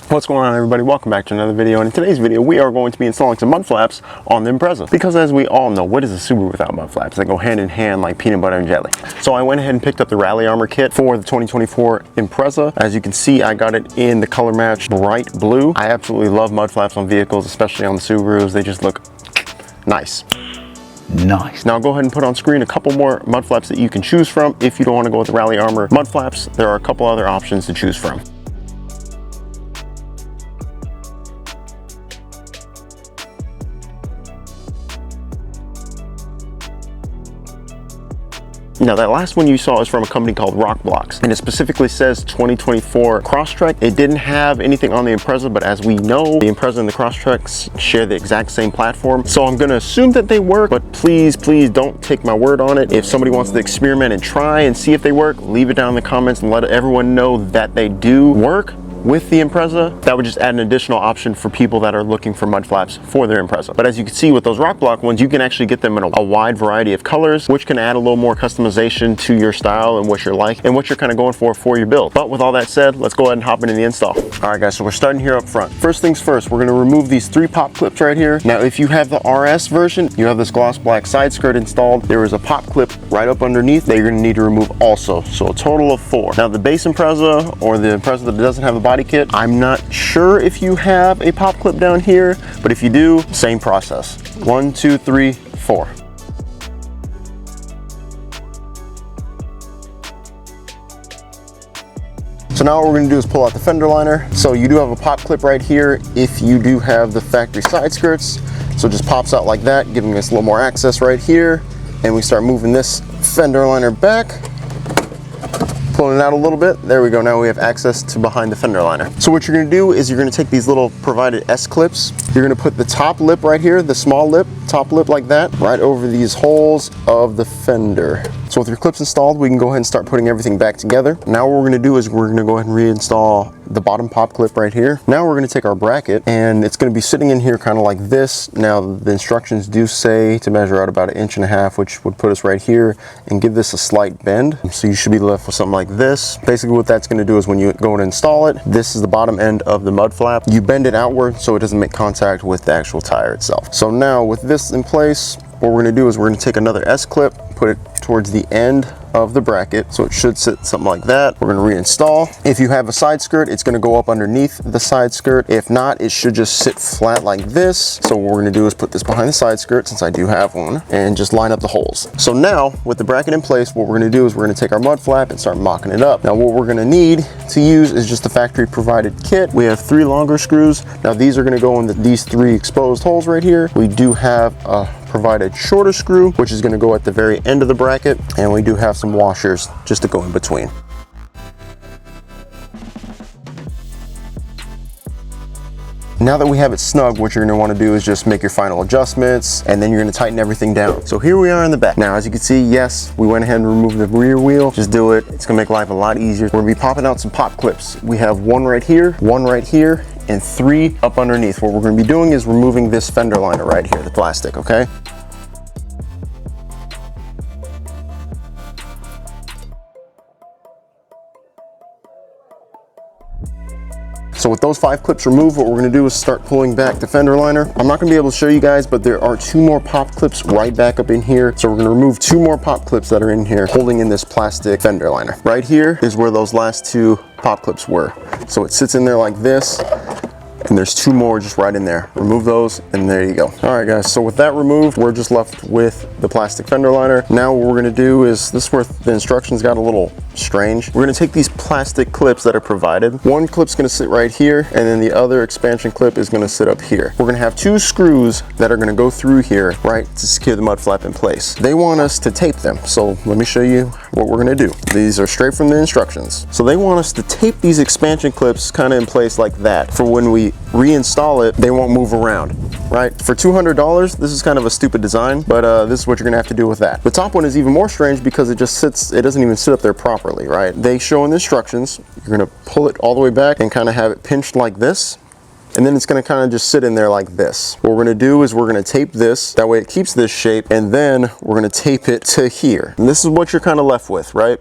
What's going on, everybody? Welcome back to another video, and in today's video we are going to be installing some mud flaps on the Impreza, because as we all know, what is a Subaru without mud flaps? They go hand in hand like peanut butter and jelly. So I went ahead and picked up the Rally Armor kit for the 2024 Impreza. As you can see, I got it in the color match bright blue. I absolutely love mud flaps on vehicles, especially on the Subarus. They just look nice. Now I'll go ahead and put on screen a couple more mud flaps that you can choose from. If you don't want to go with the Rally Armor mud flaps, there are a couple other options to choose from. Now that last one you saw is from a company called Rockblocks, and it specifically says 2024 Crosstrek. It didn't have anything on the Impreza, but as we know, the Impreza and the Crosstrek share the exact same platform. So I'm gonna assume that they work, but please don't take my word on it. If somebody wants to experiment and try and see if they work, leave it down in the comments and let everyone know that they do work with the Impreza. That would just add an additional option for people that are looking for mud flaps for their Impreza. But as you can see with those Rockblock ones, you can actually get them in a wide variety of colors, which can add a little more customization to your style and what you're like and what you're kind of going for your build. But with all that said, let's go ahead and hop into the install. All right guys, so we're starting here up front. First things first, we're gonna remove these 3 pop clips right here. Now if you have the RS version, you have this gloss black side skirt installed. There is a pop clip right up underneath that you're gonna need to remove also. So a total of 4. Now the base Impreza, or the Impreza that doesn't have the body kit, I'm not sure if you have a pop clip down here, but if you do, same process. 1, 2, 3, 4. So now what we're gonna do is pull out the fender liner. So you do have a pop clip right here if you do have the factory side skirts. So it just pops out like that, giving us a little more access right here. And we start moving this fender liner back, pulling it out a little bit. There we go. Now we have access to behind the fender liner. So what you're gonna do is you're gonna take these little provided S clips. You're gonna put the top lip right here, the small lip, top lip like that, right over these holes of the fender. So with your clips installed, we can go ahead and start putting everything back together. Now what we're gonna do is we're gonna go ahead and reinstall the bottom pop clip right here. Now we're gonna take our bracket, and it's gonna be sitting in here kind of like this. Now the instructions do say to measure out about 1.5 inches, which would put us right here, and give this a slight bend. So you should be left with something like this. Basically what that's gonna do is when you go and install it, this is the bottom end of the mud flap. You bend it outward so it doesn't make contact with the actual tire itself. So now with this in place, what we're gonna do is we're gonna take another S clip, put it towards the end of the bracket, so it should sit something like that. We're gonna reinstall. If you have a side skirt, it's gonna go up underneath the side skirt. If not, it should just sit flat like this. So what we're gonna do is put this behind the side skirt, since I do have one, and just line up the holes. So now, with the bracket in place, what we're gonna do is we're gonna take our mud flap and start mocking it up. Now what we're gonna need to use is just the factory provided kit. We have 3 longer screws. Now these are gonna go in these 3 exposed holes right here. We do have a provided shorter screw, which is going to go at the very end of the bracket, and we do have some washers just to go in between. Now that we have it snug, what you're going to want to do is just make your final adjustments, and then you're going to tighten everything down. So here we are in the back. Now as you can see, yes, we went ahead and removed the rear wheel. Just do it. It's going to make life a lot easier. We're going to be popping out some pop clips. We have 1 right here, 1 right here, and 3 up underneath. What we're going to be doing is removing this fender liner right here, the plastic, okay? So with those 5 clips removed, what we're gonna do is start pulling back the fender liner. I'm not gonna be able to show you guys, but there are 2 more pop clips right back up in here. So we're gonna remove 2 more pop clips that are in here holding in this plastic fender liner. Right here is where those last 2 pop clips were. So it sits in there like this, and there's 2 more just right in there. Remove those, and there you go. All right guys, so with that removed, we're just left with the plastic fender liner. Now what we're gonna do is, this is where the instructions got a little strange. We're gonna take these plastic clips that are provided. 1 clip's gonna sit right here, and then the other expansion clip is gonna sit up here. We're gonna have 2 screws that are gonna go through here, right, to secure the mud flap in place. They want us to tape them, so let me show you what we're gonna do. These are straight from the instructions. So they want us to tape these expansion clips kind of in place like that, for when we reinstall it, they won't move around, right? For $200, this is kind of a stupid design, but this is what you're gonna have to do with that. The top one is even more strange because it just sits, it doesn't even sit up there properly, right? They show in the instructions, you're gonna pull it all the way back and kind of have it pinched like this, and then it's gonna kind of just sit in there like this. What we're gonna do is we're gonna tape this, that way it keeps this shape, and then we're gonna tape it to here. And this is what you're kind of left with, right?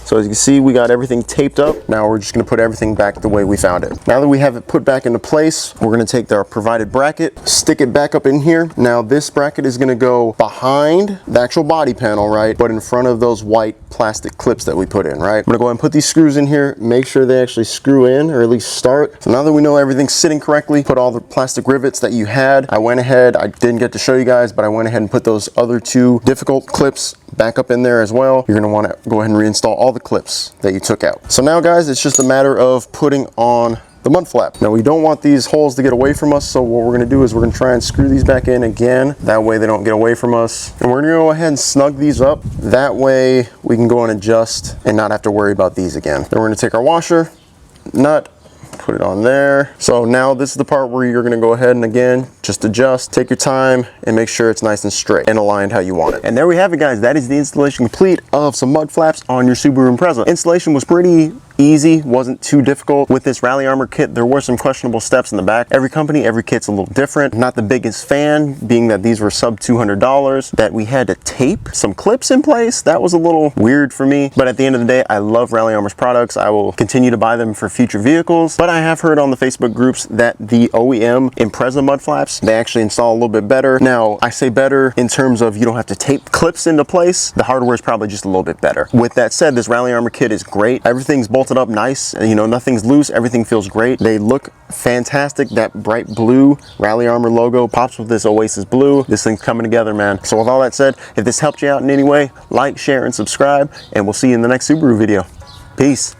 So as you can see, we got everything taped up. Now we're just gonna put everything back the way we found it. Now that we have it put back into place, we're gonna take our provided bracket, stick it back up in here. Now this bracket is gonna go behind the actual body panel, right? But in front of those white plastic clips that we put in, right? I'm gonna go ahead and put these screws in here, make sure they actually screw in, or at least start. So now that we know everything's sitting correctly, put all the plastic rivets that you had. I went ahead, I didn't get to show you guys, but I went ahead and put those other two difficult clips back up in there as well. You're gonna wanna go ahead and reinstall all the clips that you took out. So now guys, it's just a matter of putting on the mud flap. Now we don't want these holes to get away from us, so what we're gonna do is we're gonna try and screw these back in again. That way they don't get away from us. And we're gonna go ahead and snug these up. That way we can go and adjust and not have to worry about these again. Then we're gonna take our washer, nut, put it on there. So now this is the part where you're gonna go ahead and again, just adjust, take your time, and make sure it's nice and straight and aligned how you want it. And there we have it guys, that is the installation complete of some mud flaps on your Subaru Impreza. Installation was pretty easy, wasn't too difficult. With this Rally Armor kit, there were some questionable steps in the back. Every company, every kit's a little different. Not the biggest fan, being that these were sub $200, that we had to tape some clips in place. That was a little weird for me, but at the end of the day, I love Rally Armor's products. I will continue to buy them for future vehicles, but I have heard on the Facebook groups that the OEM Impreza mud flaps, they actually install a little bit better. Now, I say better in terms of you don't have to tape clips into place. The hardware is probably just a little bit better. With that said, this Rally Armor kit is great. Everything's bolted up nice, and you know, nothing's loose, everything feels great. They look fantastic. That bright blue Rally Armor logo pops with this Oasis blue. This thing's coming together, man. So with all that said, if this helped you out in any way, like, share, and subscribe, and we'll see you in the next Subaru video. Peace.